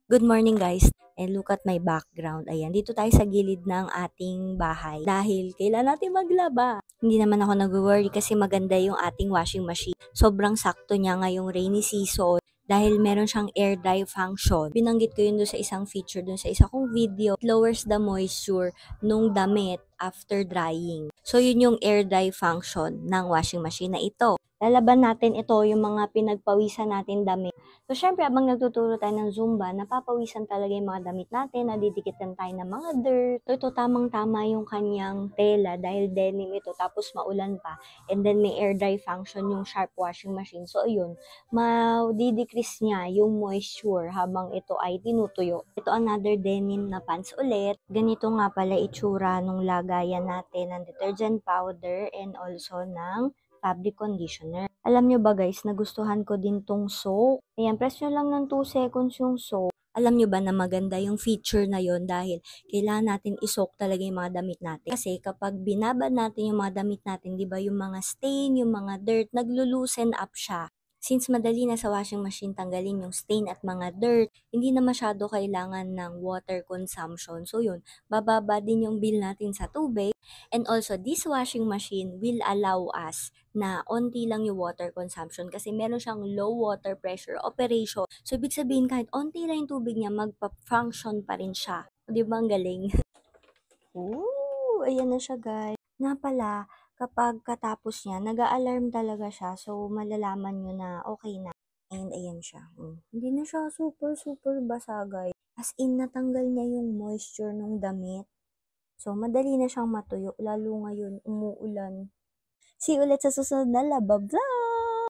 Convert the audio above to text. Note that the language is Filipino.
Good morning guys, and look at my background. Ayan, dito tayo sa gilid ng ating bahay dahil kailan natin maglaba. Hindi naman ako nag-worry kasi maganda yung ating washing machine. Sobrang sakto niya ngayong rainy season dahil meron siyang air dry function. Binanggit ko yun doon sa isang feature, doon sa isa kong video. It lowers the moisture nung damit after drying. So yun yung air dry function ng washing machine na ito. Lalaban natin ito, yung mga pinagpawisan natin damit. So, syempre, habang nagtuturo tayo ng Zumba, napapawisan talaga yung mga damit natin, nadidikitan tayo ng mga dirt. So, ito tamang-tama yung kanyang tela dahil denim ito, tapos maulan pa. And then, may air dry function yung sharp washing machine. So, ayun, ma-decrease niya yung moisture habang ito ay tinutuyo. Ito another denim na pants ulit. Ganito nga pala itsura nung lagayan natin ng detergent powder and also ng fabric conditioner. Alam nyo ba guys, nagustuhan ko din tong soap. Ayan, press nyo lang ng 2 seconds yung soap. Alam nyo ba na maganda yung feature na yon dahil kailangan natin isoak talaga yung mga damit natin. Kasi kapag binabad natin yung mga damit natin, di ba yung mga stain, yung mga dirt, naglo-loosen up siya. Since madali na sa washing machine tanggalin yung stain at mga dirt, hindi na masyado kailangan ng water consumption. So yun, bababa din yung bill natin sa tubig. And also, this washing machine will allow us na onti lang yung water consumption kasi meron siyang low water pressure operation. So, ibig sabihin kahit onti lang yung tubig niya, magpa-function pa rin siya. Di ba ang galing? Ooh, ayan na siya guys. Nga pala, kapag katapos niya, nag-a-alarm talaga siya. So, malalaman nyo na okay na. And ayan siya. Hindi na siya super, super basa guys. As in, natanggal niya yung moisture ng damit. So, madali na siyang matuyo, lalo ngayon umuulan. See you ulit sa susunod na Laba Vlog!